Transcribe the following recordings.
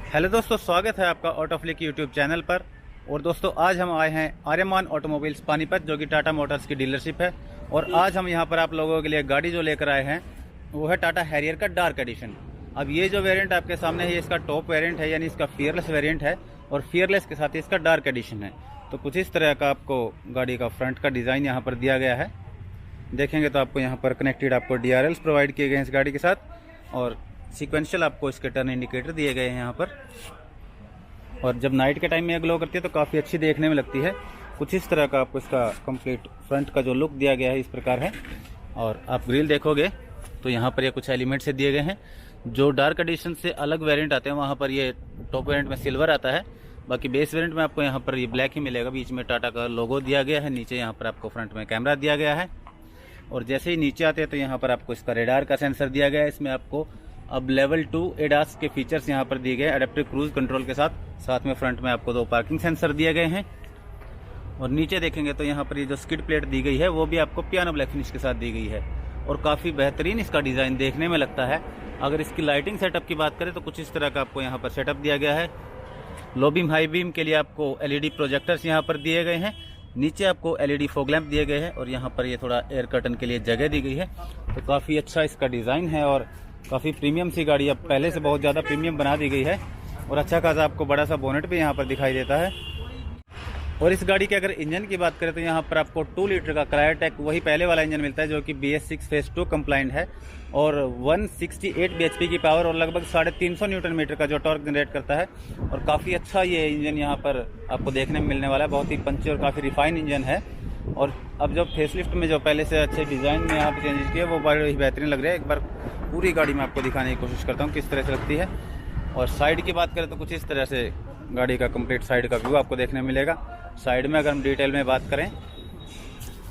Hello दोस्तों, स्वागत है आपका ऑटोफ्लिक यूट्यूब चैनल पर। और दोस्तों, आज हम आए हैं आर्यमान ऑटोमोबाइल्स पानीपत, जो कि टाटा मोटर्स की डीलरशिप है। और आज हम यहां पर आप लोगों के लिए गाड़ी जो लेकर आए हैं वो है टाटा हैरियर का डार्क एडिशन। अब ये जो वेरिएंट आपके सामने है, ये इसका टॉप वेरिएंट है, यानी इसका फियरलेस वेरिएंट है। और फियरलेस के साथ ही इसका डार्क एडिशन है। तो कुछ इस तरह का आपको गाड़ी का फ्रंट का डिज़ाइन यहाँ पर दिया गया है। देखेंगे तो आपको यहाँ पर कनेक्टेड आपको DRLs प्रोवाइड किए गए हैं इस गाड़ी के साथ। और सीक्वेंशियल आपको इसके टर्न इंडिकेटर दिए गए हैं यहाँ पर। और जब नाइट के टाइम में ग्लो करती है तो काफ़ी अच्छी देखने में लगती है। कुछ इस तरह का आपको इसका कंप्लीट फ्रंट का जो लुक दिया गया है इस प्रकार है। और आप ग्रिल देखोगे तो यहाँ पर ये कुछ एलिमेंट से दिए गए हैं। जो डार्क एडिशन से अलग वेरिएंट आते हैं वहाँ पर ये टॉप वेरिएंट में सिल्वर आता है, बाकी बेस वेरिएंट में आपको यहाँ पर ये ब्लैक ही मिलेगा। बीच में टाटा का लोगो दिया गया है, नीचे यहाँ पर आपको फ्रंट में कैमरा दिया गया है। और जैसे ही नीचे आते हैं तो यहाँ पर आपको इसका रेडार का सेंसर दिया गया है। इसमें आपको अब लेवल 2 एडास के फीचर्स यहाँ पर दिए गए, एडेप्टिव क्रूज कंट्रोल के साथ में फ्रंट में आपको 2 पार्किंग सेंसर दिए गए हैं। और नीचे देखेंगे तो यहाँ पर ये जो स्किड प्लेट दी गई है वो भी आपको पियानो ब्लैक फिनिश के साथ दी गई है। और काफ़ी बेहतरीन इसका डिज़ाइन देखने में लगता है। अगर इसकी लाइटिंग सेटअप की बात करें तो कुछ इस तरह का आपको यहाँ पर सेटअप दिया गया है। लो बीम हाई बीम के लिए आपको LED प्रोजेक्टर्स यहाँ पर दिए गए हैं। नीचे आपको LED फॉग लैंप दिए गए हैं। और यहाँ पर ये थोड़ा एयर कर्टन के लिए जगह दी गई है। तो काफ़ी अच्छा इसका डिज़ाइन है और काफ़ी प्रीमियम सी गाड़ी अब पहले से बहुत ज़्यादा प्रीमियम बना दी गई है। और अच्छा खासा आपको बड़ा सा बोनेट भी यहाँ पर दिखाई देता है। और इस गाड़ी के अगर इंजन की बात करें तो यहाँ पर आपको 2 लीटर का क्रायोटेक वही पहले वाला इंजन मिलता है, जो कि BS6 फेज 2 कंप्लाइंट है। और 168 bhp की पावर और लगभग 350 न्यूटन मीटर का जो टॉर्क जनरेट करता है। और काफ़ी अच्छा ये इंजन यहाँ पर आपको देखने में मिलने वाला है। बहुत ही पंची और काफ़ी रिफाइन इंजन है। और अब जो फेसलिफ्ट में जो पहले से अच्छे डिज़ाइन में यहाँ पर चेंजेस किए वो बड़े ही बेहतरीन लग रहे हैं। एक बार पूरी गाड़ी में आपको दिखाने की कोशिश करता हूँ किस तरह से लगती है। और साइड की बात करें तो कुछ इस तरह से गाड़ी का कंप्लीट साइड का व्यू आपको देखने मिलेगा। साइड में अगर हम डिटेल में बात करें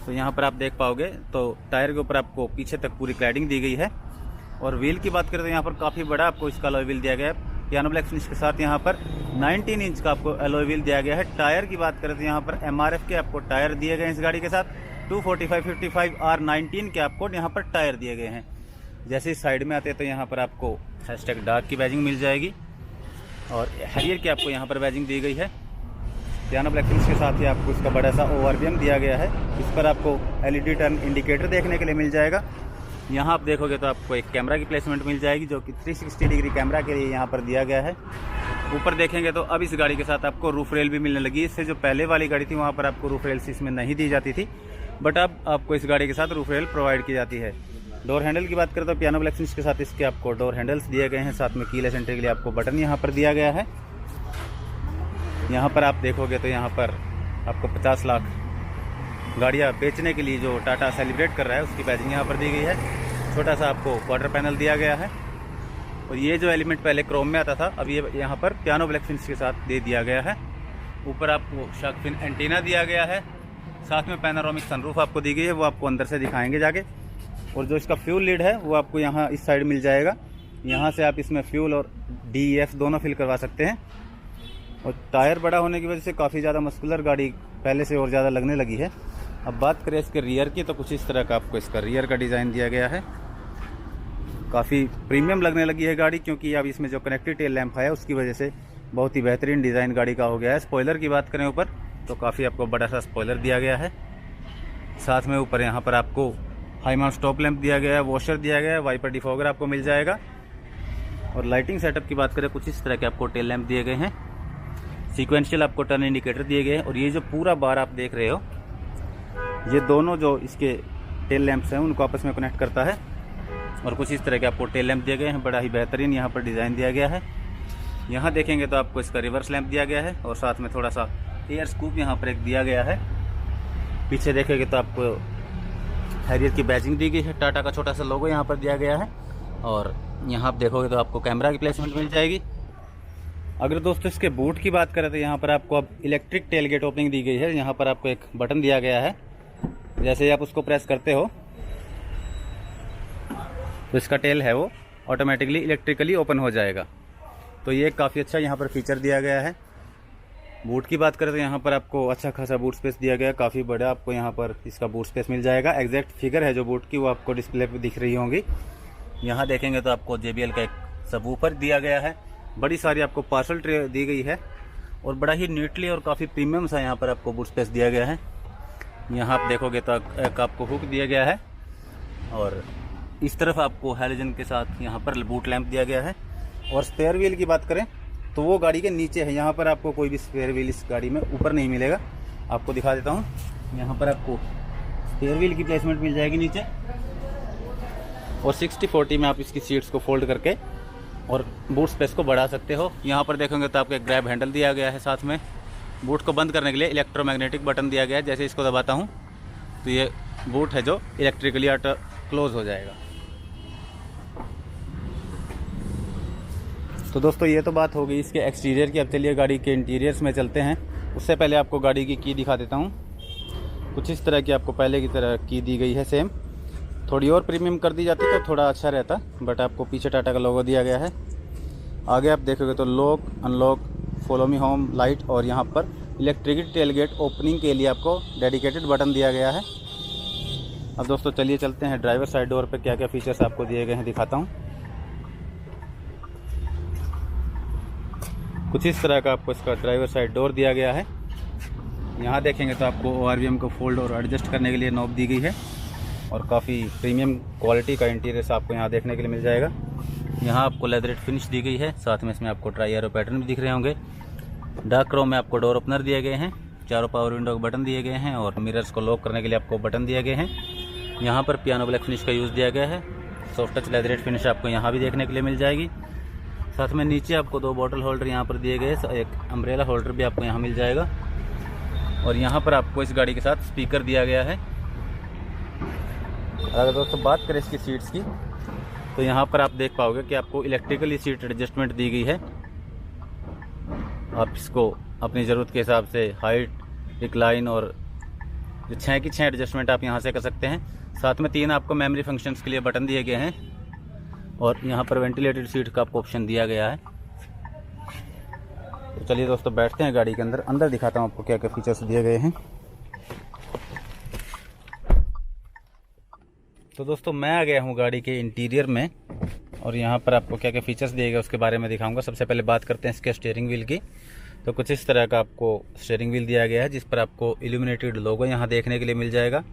तो यहाँ पर आप देख पाओगे तो टायर के ऊपर आपको पीछे तक पूरी क्लैडिंग दी गई है। और व्हील की बात करें तो यहाँ पर काफ़ी बड़ा आपको इसका अलॉय व्हील दिया गया है। पियानो ब्लैक फिनिश के साथ यहाँ पर 19 इंच का आपको अलॉय व्हील दिया गया है। टायर की बात करें तो यहाँ पर MRF के आपको टायर दिए गए हैं इस गाड़ी के साथ। 245/55 R19 के आपको यहाँ पर टायर दिए गए हैं। जैसे इस साइड में आते हैं तो यहाँ पर आपको हैशटैग डार्क की बैजिंग मिल जाएगी। और हैरियर की आपको यहाँ पर बैजिंग दी गई है। पियानो ब्लैक फिनिश के साथ ही आपको इसका बड़ा सा ORVM दिया गया है। इस पर आपको LED टर्न इंडिकेटर देखने के लिए मिल जाएगा। यहाँ आप देखोगे तो आपको एक कैमरा की प्लेसमेंट मिल जाएगी, जो कि 360 डिग्री कैमरा के लिए यहाँ पर दिया गया है। ऊपर देखेंगे तो अब इस गाड़ी के साथ आपको रूफ रेल भी मिलने लगी। इससे जो पहले वाली गाड़ी थी वहाँ पर आपको रूफ रेल इसमें नहीं दी जाती थी, बट अब आपको इस गाड़ी के साथ रूफ रेल प्रोवाइड की जाती है। डोर हैंडल की बात करें तो पियानो ब्लैक फिनिश के साथ इसके आपको डोर हैंडल्स दिए गए हैं। साथ में कीलेस एंट्री के लिए आपको बटन यहाँ पर दिया गया है। यहाँ पर आप देखोगे तो यहाँ पर आपको 50 लाख गाड़ियाँ बेचने के लिए जो टाटा सेलिब्रेट कर रहा है उसकी बैजिंग यहाँ पर दी गई है। छोटा सा आपको क्वार्टर पैनल दिया गया है। और ये जो एलिमेंट पहले क्रोम में आता था अब ये यहाँ पर पियानो ब्लैक फिनिश के साथ दे दिया गया है। ऊपर आपको शार्क फिन एंटीना दिया गया है। साथ में पैनोरामिक सनरूफ आपको दी गई है, वो आपको अंदर से दिखाएंगे जाके। और जो इसका फ्यूल लीड है वो आपको यहाँ इस साइड मिल जाएगा। यहाँ से आप इसमें फ्यूल और DEF दोनों फिल करवा सकते हैं। और टायर बड़ा होने की वजह से काफ़ी ज़्यादा मस्कुलर गाड़ी पहले से और ज़्यादा लगने लगी है। अब बात करें इसके रियर की तो कुछ इस तरह का आपको इसका रियर का डिज़ाइन दिया गया है। काफ़ी प्रीमियम लगने लगी है गाड़ी, क्योंकि अब इसमें जो कनेक्टेड टेल लैंप है उसकी वजह से बहुत ही बेहतरीन डिज़ाइन गाड़ी का हो गया है। स्पॉइलर की बात करें ऊपर तो काफ़ी आपको बड़ा सा स्पॉइलर दिया गया है। साथ में ऊपर यहाँ पर आपको हाई माउंट स्टॉप लैंप दिया गया है, वॉशर दिया गया है, वाइपर डिफॉगर आपको मिल जाएगा। और लाइटिंग सेटअप की बात करें कुछ इस तरह के आपको टेल लैंप दिए गए हैं। सीक्वेंशियल आपको टर्न इंडिकेटर दिए गए हैं। और ये जो पूरा बार आप देख रहे हो ये दोनों जो इसके टेल लैंप्स हैं उनको आपस में कनेक्ट करता है। और कुछ इस तरह के आपको टेल लैंप दिए गए हैं। बड़ा ही बेहतरीन यहाँ पर डिज़ाइन दिया गया है। यहाँ देखेंगे तो आपको इसका रिवर्स लैंप दिया गया है। और साथ में थोड़ा सा एयर स्कूप यहाँ पर एक दिया गया है। पीछे देखेंगे तो आपको हैरियर की बैजिंग दी गई है। टाटा का छोटा सा लोगो यहाँ पर दिया गया है। और यहाँ आप देखोगे तो आपको कैमरा की प्लेसमेंट मिल जाएगी। अगर दोस्तों इसके बूट की बात करें तो यहाँ पर आपको अब इलेक्ट्रिक टेलगेट ओपनिंग दी गई है। यहाँ पर आपको एक बटन दिया गया है, जैसे ही आप उसको प्रेस करते हो तो इसका टेल है वो ऑटोमेटिकली इलेक्ट्रिकली ओपन हो जाएगा। तो ये काफ़ी अच्छा यहाँ पर फीचर दिया गया है। बूट की बात करें तो यहाँ पर आपको अच्छा खासा बूट स्पेस दिया गया है। काफ़ी बड़ा आपको यहाँ पर इसका बूट स्पेस मिल जाएगा। एग्जैक्ट फिगर है जो बूट की वो आपको डिस्प्ले पे दिख रही होंगी। यहाँ देखेंगे तो आपको JBL का एक सबवूफर दिया गया है। बड़ी सारी आपको पार्सल ट्रे दी गई है और बड़ा ही नीटली और काफ़ी प्रीमियम सा यहाँ पर आपको बूट स्पेस दिया गया है। यहाँ आप देखोगे तो एक आपको हुक दिया गया है और इस तरफ आपको हैलोजन के साथ यहाँ पर बूट लैंप दिया गया है। और स्पेयर व्हील की बात करें तो वो गाड़ी के नीचे है, यहाँ पर आपको कोई भी स्पेयर व्हील इस गाड़ी में ऊपर नहीं मिलेगा। आपको दिखा देता हूँ, यहाँ पर आपको स्पेयर व्हील की प्लेसमेंट मिल जाएगी नीचे और 60-40 में आप इसकी सीट्स को फोल्ड करके और बूट स्पेस को बढ़ा सकते हो। यहाँ पर देखेंगे तो आपको एक ग्रैब हैंडल दिया गया है, साथ में बूट को बंद करने के लिए इलेक्ट्रोमैग्नेटिक बटन दिया गया है। जैसे इसको दबाता हूँ तो ये बूट है जो इलेक्ट्रिकली ऑटो क्लोज हो जाएगा। तो दोस्तों ये तो बात हो गई इसके एक्सटीरियर की। अब चलिए गाड़ी के इंटीरियर्स में चलते हैं। उससे पहले आपको गाड़ी की की दिखा देता हूँ। कुछ इस तरह की आपको पहले की तरह की दी गई है सेम, थोड़ी और प्रीमियम कर दी जाती तो थोड़ा अच्छा रहता, बट आपको पीछे टाटा का लोगो दिया गया है। आगे आप देखोगे तो lock unlock, follow me home light और यहाँ पर इलेक्ट्रिक टेलगेट ओपनिंग के लिए आपको डेडिकेटेड बटन दिया गया है। अब दोस्तों चलिए चलते हैं ड्राइवर साइड डोर पे क्या क्या फीचर्स आपको दिए गए हैं दिखाता हूँ। कुछ इस तरह का आपको इसका ड्राइवर साइड डोर दिया गया है। यहाँ देखेंगे तो आपको ORVM को फोल्ड और एडजस्ट करने के लिए नॉब दी गई है और काफ़ी प्रीमियम क्वालिटी का इंटीरियर आपको यहाँ देखने के लिए मिल जाएगा। यहाँ आपको लेदरेट फिनिश दी गई है, साथ में इसमें आपको ट्राई एरो पैटर्न भी दिख रहे होंगे। डार्क क्रोम में आपको डोर ओपनर दिए गए हैं, चारों पावर विंडो के बटन दिए गए हैं और मिरर्स को लॉक करने के लिए आपको बटन दिए गए हैं। यहाँ पर पियानो ब्लैक फिनिश का यूज़ दिया गया है। सॉफ्ट टच लेदरेट फिनिश आपको यहाँ भी देखने के लिए मिल जाएगी। साथ में नीचे आपको 2 बॉटल होल्डर यहाँ पर दिए गए, एक अम्ब्रेला होल्डर भी आपको यहाँ मिल जाएगा। और यहाँ पर आपको इस गाड़ी के साथ स्पीकर दिया गया है। अगर दोस्तों बात करें इसकी सीट्स की तो यहाँ पर आप देख पाओगे कि आपको इलेक्ट्रिकली सीट एडजस्टमेंट दी गई है। आप इसको अपनी ज़रूरत के हिसाब से हाइट, रिक्लाइन और 6 की 6 एडजस्टमेंट आप यहाँ से कर सकते हैं। साथ में 3 आपको मेमोरी फंक्शंस के लिए बटन दिए गए हैं और यहाँ पर वेंटिलेटेड सीट का आपको ऑप्शन दिया गया है। तो चलिए दोस्तों बैठते हैं गाड़ी के अंदर। अंदर दिखाता हूँ आपको क्या क्या फीचर्स दिए गए हैं। तो दोस्तों मैं आ गया हूँ गाड़ी के इंटीरियर में और यहाँ पर आपको क्या क्या फीचर्स दिए गए उसके बारे में दिखाऊंगा। सबसे पहले बात करते हैं इसके स्टीयरिंग व्हील की। तो कुछ इस तरह का आपको स्टीयरिंग व्हील दिया गया है जिस पर आपको इल्यूमिनेटेड लोगो यहाँ देखने के लिए मिल जाएगा।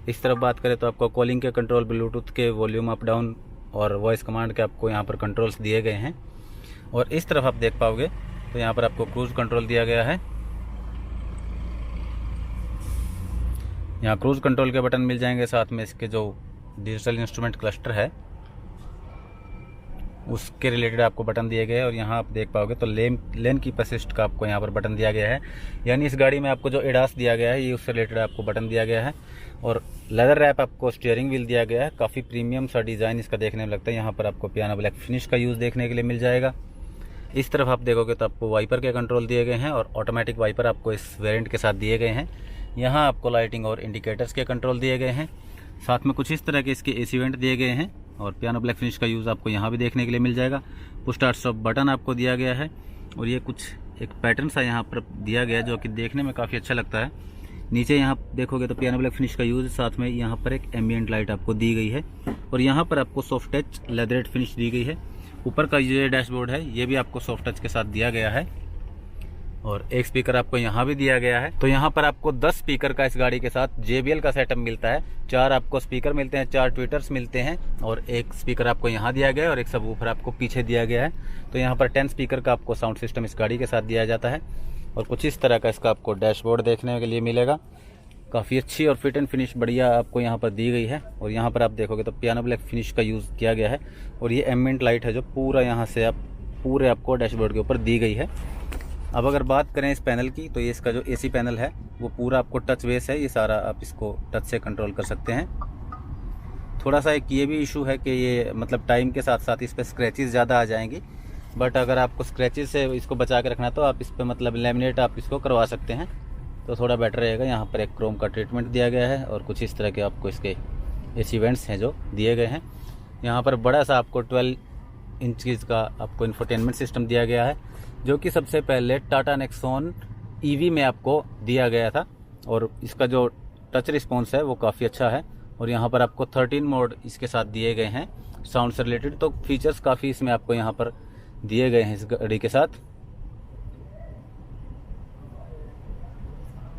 इस तरफ बात करें तो आपको कॉलिंग के कंट्रोल, ब्लूटूथ के वॉल्यूम अप डाउन और वॉइस कमांड के आपको यहाँ पर कंट्रोल्स दिए गए हैं। और इस तरफ आप देख पाओगे तो यहाँ पर आपको क्रूज कंट्रोल दिया गया है। यहाँ क्रूज कंट्रोल के बटन मिल जाएंगे, साथ में इसके जो डिजिटल इंस्ट्रूमेंट क्लस्टर है उसके रिलेटेड आपको बटन दिए गए हैं। और यहाँ आप देख पाओगे तो लेन कीप असिस्ट का आपको यहाँ पर बटन दिया गया है, यानी इस गाड़ी में आपको जो एडास दिया गया है ये उससे रिलेटेड आपको बटन दिया गया है। और लेदर रैप आपको स्टीयरिंग व्हील दिया गया है, काफ़ी प्रीमियम सा डिज़ाइन इसका देखने में लगता है। यहाँ पर आपको पियानो ब्लैक फिनिश का यूज़ देखने के लिए मिल जाएगा। इस तरफ आप देखोगे तो आपको वाइपर के कंट्रोल दिए गए हैं और ऑटोमेटिक वाइपर आपको इस वेरिएंट के साथ दिए गए हैं। यहाँ आपको लाइटिंग और इंडिकेटर्स के कंट्रोल दिए गए हैं। साथ में कुछ इस तरह के इसके AC वेंट दिए गए हैं और पियानो ब्लैक फिनिश का यूज़ आपको यहाँ भी देखने के लिए मिल जाएगा। पुश स्टार्ट स्टॉप बटन आपको दिया गया है और ये कुछ एक पैटर्न सा यहाँ पर दिया गया है जो कि देखने में काफ़ी अच्छा लगता है। नीचे यहाँ देखोगे तो पियानो ब्लैक फिनिश का यूज़, साथ में यहाँ पर एक एम्बिएंट लाइट आपको दी गई है और यहाँ पर आपको सॉफ्ट टच लेदरेट फिनिश दी गई है। ऊपर का ये डैशबोर्ड है ये भी आपको सॉफ्ट टच के साथ दिया गया है और एक स्पीकर आपको यहाँ भी दिया गया है। तो यहाँ पर आपको 10 स्पीकर का इस गाड़ी के साथ JBL का सेटअप मिलता है। 4 आपको स्पीकर मिलते हैं, 4 ट्विटर्स मिलते हैं और एक स्पीकर आपको यहाँ दिया गया है और एक सबवूफर आपको पीछे दिया गया है। तो यहाँ पर 10 स्पीकर का आपको साउंड सिस्टम इस गाड़ी के साथ दिया जाता है। और कुछ इस तरह का इसका आपको डैशबोर्ड देखने के लिए मिलेगा। काफ़ी अच्छी और फिट एंड फिनिश बढ़िया आपको यहाँ पर दी गई है। और यहाँ पर आप देखोगे तो पियानो ब्लैक फिनिश का यूज़ किया गया है और ये एम्बिएंट लाइट है जो पूरा यहाँ से आप पूरे आपको डैशबोर्ड के ऊपर दी गई है। अब अगर बात करें इस पैनल की तो ये इसका जो AC पैनल है वो पूरा आपको टच बेस है। ये सारा आप इसको टच से कंट्रोल कर सकते हैं। थोड़ा सा एक ये भी इशू है कि ये मतलब टाइम के साथ साथ इस पर स्क्रैचेस ज़्यादा आ जाएंगी, बट अगर आपको स्क्रैचेस से इसको बचा के रखना तो आप इस पर मतलब लेमिनेट आप इसको करवा सकते हैं तो थोड़ा बेटर रहेगा। यहाँ पर एक क्रोम का ट्रीटमेंट दिया गया है और कुछ इस तरह के आपको इसके AC वेंट्स हैं जो दिए गए हैं। यहाँ पर बड़ा सा आपको 12 इंच का आपको इंफोटेनमेंट सिस्टम दिया गया है जो कि सबसे पहले टाटा नेक्सॉन EV में आपको दिया गया था और इसका जो टच रिस्पॉन्स है वो काफ़ी अच्छा है। और यहाँ पर आपको 13 मोड इसके साथ दिए गए हैं साउंड से रिलेटेड। तो फीचर्स काफ़ी इसमें आपको यहाँ पर दिए गए हैं इस गाड़ी के साथ।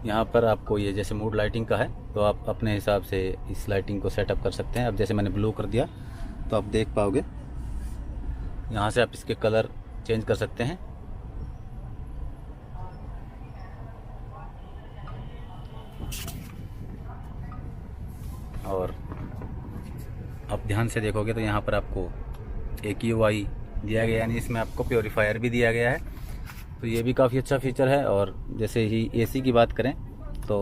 यहाँ पर आपको ये जैसे मूड लाइटिंग का है तो आप अपने हिसाब से इस लाइटिंग को सेटअप कर सकते हैं। अब जैसे मैंने ब्लू कर दिया तो आप देख पाओगे, यहाँ से आप इसके कलर चेंज कर सकते हैं। और आप ध्यान से देखोगे तो यहाँ पर आपको AQI दिया गया है, यानी इसमें आपको प्योरीफायर भी दिया गया है, तो ये भी काफ़ी अच्छा फीचर है। और जैसे ही AC की बात करें तो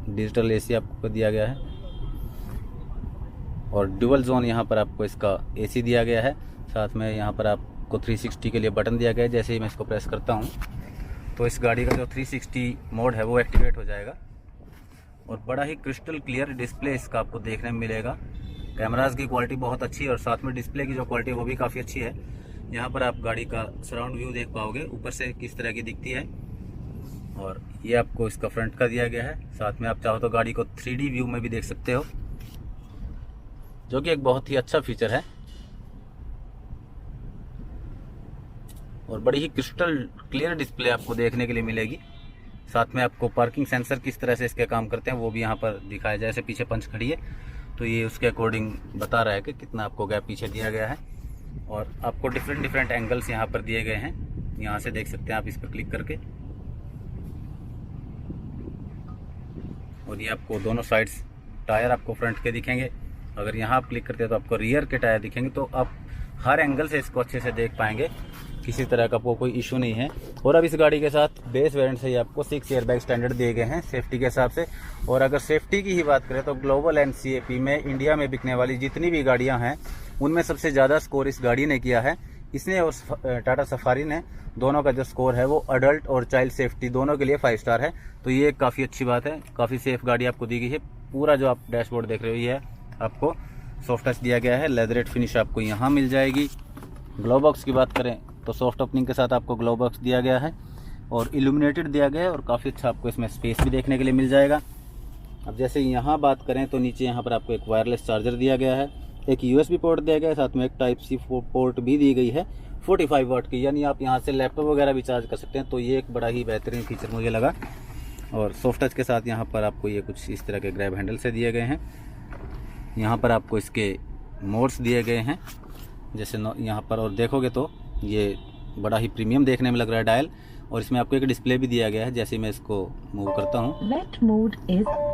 डिजिटल AC आपको दिया गया है और ड्यूअल जोन यहाँ पर आपको इसका AC दिया गया है। साथ में यहाँ पर आपको 360 के लिए बटन दिया गया है। जैसे ही मैं इसको प्रेस करता हूँ तो इस गाड़ी का जो 360 मोड है वो एक्टिवेट हो जाएगा और बड़ा ही क्रिस्टल क्लियर डिस्प्ले इसका आपको देखने में मिलेगा। कैमरास की क्वालिटी बहुत अच्छी है और साथ में डिस्प्ले की जो क्वालिटी है वो भी काफ़ी अच्छी है। यहाँ पर आप गाड़ी का सराउंड व्यू देख पाओगे ऊपर से किस तरह की दिखती है। और ये आपको इसका फ्रंट का दिया गया है। साथ में आप चाहो तो गाड़ी को 3D व्यू में भी देख सकते हो, जो कि एक बहुत ही अच्छा फीचर है। और बड़ी ही क्रिस्टल क्लियर डिस्प्ले आपको देखने के लिए मिलेगी। साथ में आपको पार्किंग सेंसर किस तरह से इसके काम करते हैं वो भी यहाँ पर दिखाया जाए। जैसे पीछे पंच खड़ी है तो ये उसके अकॉर्डिंग बता रहा है कि कितना आपको गैप पीछे दिया गया है। और आपको डिफरेंट एंगल्स यहाँ पर दिए गए हैं, यहाँ से देख सकते हैं आप इस पर क्लिक करके। और ये आपको दोनों साइड्स टायर आपको फ्रंट के दिखेंगे। अगर यहाँ आप क्लिक करते हैं तो आपको रियर के टायर दिखेंगे, तो आप हर एंगल से इसको अच्छे से देख पाएंगे, किसी तरह का कोई इशू नहीं है। और अब इस गाड़ी के साथ बेस वेरिएंट से ही आपको 6 एयरबैग स्टैंडर्ड दिए गए हैं सेफ्टी के हिसाब से। और अगर सेफ्टी की ही बात करें तो ग्लोबल NCAP में इंडिया में बिकने वाली जितनी भी गाड़ियां हैं उनमें सबसे ज़्यादा स्कोर इस गाड़ी ने किया है। इसने और टाटा सफारी ने, दोनों का जो स्कोर है वो अडल्ट और चाइल्ड सेफ्टी दोनों के लिए 5 स्टार है। तो ये काफ़ी अच्छी बात है, काफ़ी सेफ गाड़ी आपको दी गई है। पूरा जो आप डैशबोर्ड देख रहे हो ये आपको सॉफ्ट टच दिया गया है, लेदरेट फिनिश आपको यहाँ मिल जाएगी। ग्लो बॉक्स की बात करें तो सॉफ्ट ओपनिंग के साथ आपको ग्लो बॉक्स दिया गया है और इल्यूमिनेटेड दिया गया है और काफ़ी अच्छा आपको इसमें स्पेस भी देखने के लिए मिल जाएगा। अब जैसे यहाँ बात करें तो नीचे यहाँ पर आपको एक वायरलेस चार्जर दिया गया है, एक USB पोर्ट दिया गया है, साथ में एक Type-C पोर्ट भी दी गई है 45 वाट की, यानी आप यहाँ से लैपटॉप वगैरह भी चार्ज कर सकते हैं। तो ये एक बड़ा ही बेहतरीन फीचर मुझे लगा। और सॉफ्ट टच के साथ यहाँ पर आपको ये कुछ इस तरह के ग्रैब हैंडल से दिए गए हैं। यहाँ पर आपको इसके मोड्स दिए गए हैं जैसे यहाँ पर, और देखोगे तो ये बड़ा ही प्रीमियम देखने में लग रहा है डायल। और इसमें आपको एक डिस्प्ले भी दिया गया है। जैसे मैं इसको मूव करता हूँ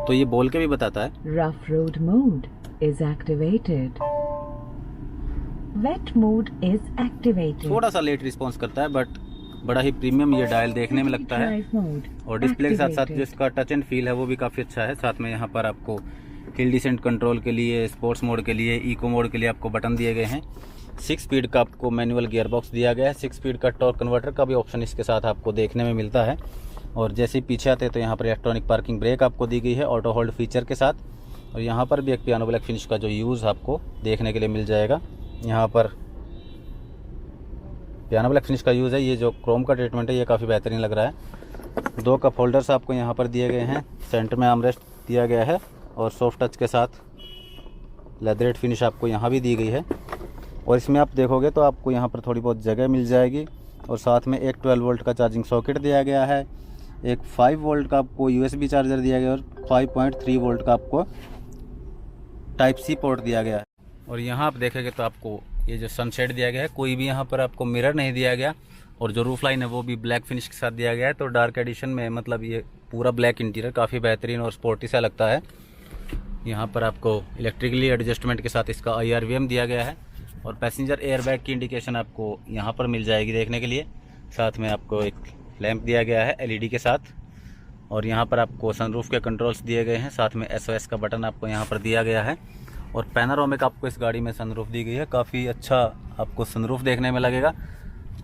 तो ये बोल के भी बताता है rough road mode is activated, wet mode is activated. थोड़ा सा लेट रिस्पॉन्स करता है बट बड़ा ही प्रीमियम ये डायल देखने में लगता है। और डिस्प्ले के साथ साथ जो इसका टच एंड फील है वो भी काफ़ी अच्छा है। साथ में यहाँ पर आपको हिल डिसेंट कंट्रोल के लिए, स्पोर्ट्स मोड के लिए, इको मोड के लिए आपको बटन दिए गए हैं। 6 स्पीड का आपको मैनुअल गियर बॉक्स दिया गया है। 6 स्पीड का टॉर्क कन्वर्टर का भी ऑप्शन इसके साथ आपको देखने में मिलता है। और जैसे ही पीछे आते हैं तो यहाँ पर इलेक्ट्रॉनिक पार्किंग ब्रेक आपको दी गई है ऑटो होल्ड फीचर के साथ। और यहाँ पर भी एक पियानो ब्लैक फिनिश का जो यूज़ आपको देखने के लिए मिल जाएगा। यहाँ पर पियानो ब्लैक फिनिश का यूज़ है। ये जो क्रोम का ट्रीटमेंट है ये काफ़ी बेहतरीन लग रहा है। 2 कप होल्डर्स आपको यहाँ पर दिए गए हैं, सेंटर में आर्मरेस्ट दिया गया है और सॉफ्ट टच के साथ लेदरेट फिनिश आपको यहाँ भी दी गई है। और इसमें आप देखोगे तो आपको यहाँ पर थोड़ी बहुत जगह मिल जाएगी। और साथ में एक 12 वोल्ट का चार्जिंग सॉकेट दिया गया है, एक 5 वोल्ट का आपको USB चार्जर दिया गया और 5.3 वोल्ट का आपको Type-C पोर्ट दिया गया है। और यहाँ आप देखेंगे तो आपको ये जो सनशेड दिया गया है, कोई भी यहाँ पर आपको मिरर नहीं दिया गया। और जो रूफ लाइन है वो भी ब्लैक फिनिश के साथ दिया गया है। तो डार्क एडिशन में मतलब ये पूरा ब्लैक इंटीरियर काफ़ी बेहतरीन और स्पोर्टी सा लगता है। यहाँ पर आपको इलेक्ट्रिकली एडजस्टमेंट के साथ इसका IRVM दिया गया है। और पैसेंजर एयरबैग की इंडिकेशन आपको यहाँ पर मिल जाएगी देखने के लिए। साथ में आपको एक लैंप दिया गया है LED के साथ। और यहाँ पर आपको सनरूफ के कंट्रोल्स दिए गए हैं। साथ में SOS का बटन आपको यहाँ पर दिया गया है। और पैनोरामिक आपको इस गाड़ी में सनरूफ दी गई है, काफ़ी अच्छा आपको सनरूफ देखने में लगेगा।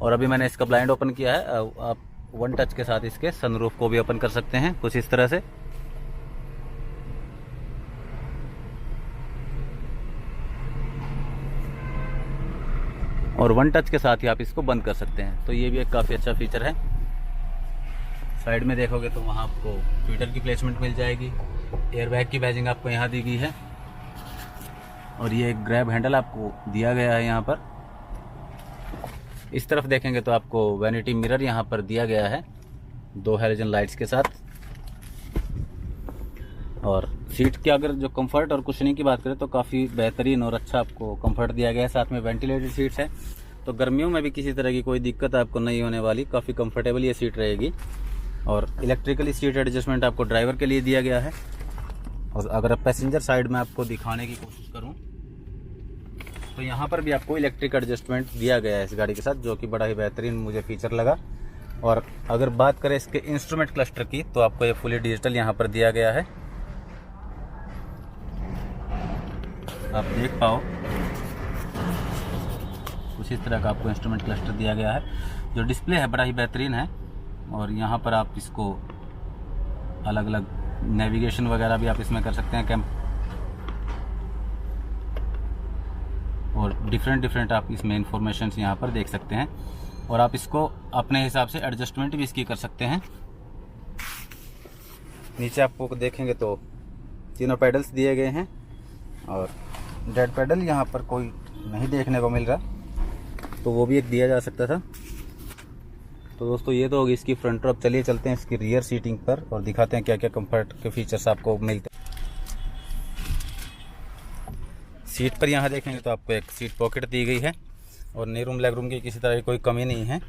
और अभी मैंने इसका ब्लाइंड ओपन किया है, आप 1 टच के साथ इसके सनरूफ को भी ओपन कर सकते हैं कुछ इस तरह से। और 1 टच के साथ ही आप इसको बंद कर सकते हैं। तो ये भी एक काफ़ी अच्छा फीचर है। साइड में देखोगे तो वहाँ आपको ट्विटर की प्लेसमेंट मिल जाएगी। एयरबैग की बैजिंग आपको यहाँ दी गई है। और ये एक ग्रैब हैंडल आपको दिया गया है यहाँ पर। इस तरफ देखेंगे तो आपको वैनिटी मिरर यहाँ पर दिया गया है 2 हैलोजन लाइट्स के साथ। और सीट के अगर जो कंफर्ट और कुशनिंग की बात करें तो काफ़ी बेहतरीन और अच्छा आपको कंफर्ट दिया गया है। साथ में वेंटिलेटेड सीट्स है, तो गर्मियों में भी किसी तरह की कोई दिक्कत आपको नहीं होने वाली। काफ़ी कंफर्टेबल ये सीट रहेगी। और इलेक्ट्रिकली सीट एडजस्टमेंट आपको ड्राइवर के लिए दिया गया है। और अगर पैसेंजर साइड में आपको दिखाने की कोशिश करूं तो यहाँ पर भी आपको इलेक्ट्रिक एडजस्टमेंट दिया गया है इस गाड़ी के साथ, जो कि बड़ा ही बेहतरीन मुझे फीचर लगा। और अगर बात करें इसके इंस्ट्रूमेंट क्लस्टर की तो आपको ये फुली डिजिटल यहाँ पर दिया गया है। आप देख पाओ कुछ इस तरह का आपको इंस्ट्रूमेंट क्लस्टर दिया गया है। जो डिस्प्ले है बड़ा ही बेहतरीन है। और यहाँ पर आप इसको अलग अलग नेविगेशन वगैरह भी आप इसमें कर सकते हैं और डिफरेंट आप इसमें इंफॉर्मेशन यहाँ पर देख सकते हैं। और आप इसको अपने हिसाब से एडजस्टमेंट भी इसकी कर सकते हैं। नीचे आपको देखेंगे तो तीनों पैडल्स दिए गए हैं और डेड पैडल यहाँ पर कोई नहीं देखने को मिल रहा, तो वो भी एक दिया जा सकता था। तो दोस्तों ये तो होगी इसकी फ्रंट रो। चलिए चलते हैं इसकी रियर सीटिंग पर और दिखाते हैं क्या क्या कंफर्ट के फीचर्स आपको मिलते हैं। सीट पर यहाँ देखेंगे तो आपको एक सीट पॉकेट दी गई है और नी रूम लेग रूम की किसी तरह की कोई कमी नहीं है।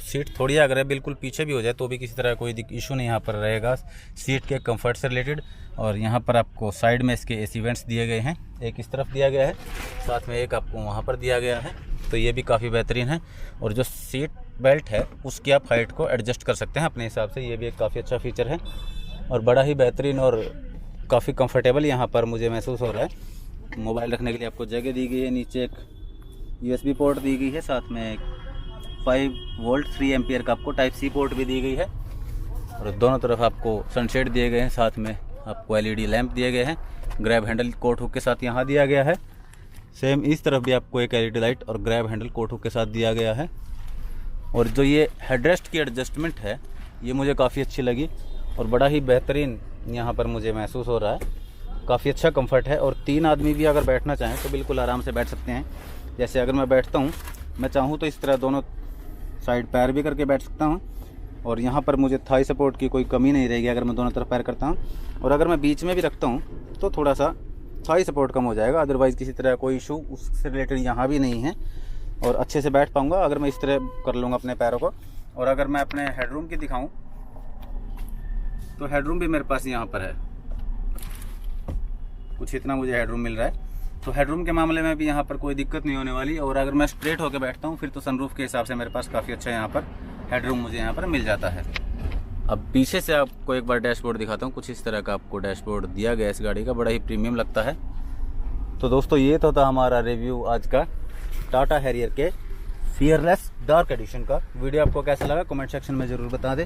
सीट थोड़ी अगर है बिल्कुल पीछे भी हो जाए तो भी किसी तरह कोई इशू नहीं यहाँ पर रहेगा सीट के कंफर्ट से रिलेटेड। और यहाँ पर आपको साइड में इसके एसी वेंट्स दिए गए हैं, एक इस तरफ दिया गया है, साथ में एक आपको वहाँ पर दिया गया है, तो ये भी काफ़ी बेहतरीन है। और जो सीट बेल्ट है उसकी आप हाइट को एडजस्ट कर सकते हैं अपने हिसाब से, ये भी एक काफ़ी अच्छा फीचर है और बड़ा ही बेहतरीन और काफ़ी कंफर्टेबल यहाँ पर मुझे महसूस हो रहा है। मोबाइल रखने के लिए आपको जगह दी गई है, नीचे एक USB पोर्ट दी गई है, साथ में एक 5 वोल्ट 3 एम्पियर का आपको टाइप C पोर्ट भी दी गई है। और दोनों तरफ आपको सनशेड दिए गए हैं, साथ में आपको LED लैंप दिए गए हैं। ग्रैब हैंडल कोट हुक के साथ यहाँ दिया गया है। सेम इस तरफ भी आपको एक LED लाइट और ग्रैब हैंडल कोट हुक के साथ दिया गया है। और जो ये हेडरेस्ट की एडजस्टमेंट है ये मुझे काफ़ी अच्छी लगी और बड़ा ही बेहतरीन यहाँ पर मुझे महसूस हो रहा है। काफ़ी अच्छा कंफर्ट है और 3 आदमी भी अगर बैठना चाहें तो बिल्कुल आराम से बैठ सकते हैं। जैसे अगर मैं बैठता हूँ, मैं चाहूँ तो इस तरह दोनों साइड पैर भी करके बैठ सकता हूँ और यहाँ पर मुझे थाई सपोर्ट की कोई कमी नहीं रहेगी अगर मैं दोनों तरफ पैर करता हूँ। और अगर मैं बीच में भी रखता हूँ तो थोड़ा सा थाई सपोर्ट कम हो जाएगा, अदरवाइज़ किसी तरह कोई इशू उससे रिलेटेड यहाँ भी नहीं है और अच्छे से बैठ पाऊँगा अगर मैं इस तरह कर लूँगा अपने पैरों को। और अगर मैं अपने हेडरूम की दिखाऊँ तो हेडरूम भी मेरे पास यहाँ पर है, कुछ इतना मुझे हेडरूम मिल रहा है। तो हेडरूम के मामले में भी यहाँ पर कोई दिक्कत नहीं होने वाली। और अगर मैं स्ट्रेट होकर बैठता हूँ फिर तो सनरूफ के हिसाब से मेरे पास काफ़ी अच्छा यहाँ पर हेडरूम मुझे यहाँ पर मिल जाता है। अब पीछे से आपको एक बार डैशबोर्ड दिखाता हूँ। कुछ इस तरह का आपको डैशबोर्ड दिया गया इस गाड़ी का, बड़ा ही प्रीमियम लगता है। तो दोस्तों ये तो था हमारा रिव्यू आज का टाटा हैरियर के फियरलेस डार्क एडिशन का। वीडियो आपको कैसा लगा कमेंट सेक्शन में ज़रूर बता दें।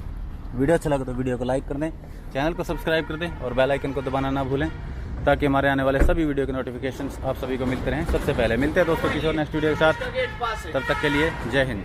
वीडियो अच्छा लगा तो वीडियो को लाइक कर दें, चैनल को सब्सक्राइब कर दें और बेल आइकन को दबाना ना भूलें ताकि हमारे आने वाले सभी वीडियो के नोटिफिकेशंस आप सभी को मिलते रहें। सबसे पहले मिलते हैं दोस्तों किसी और नेक्स्ट वीडियो के साथ, तब तक के लिए जय हिंद।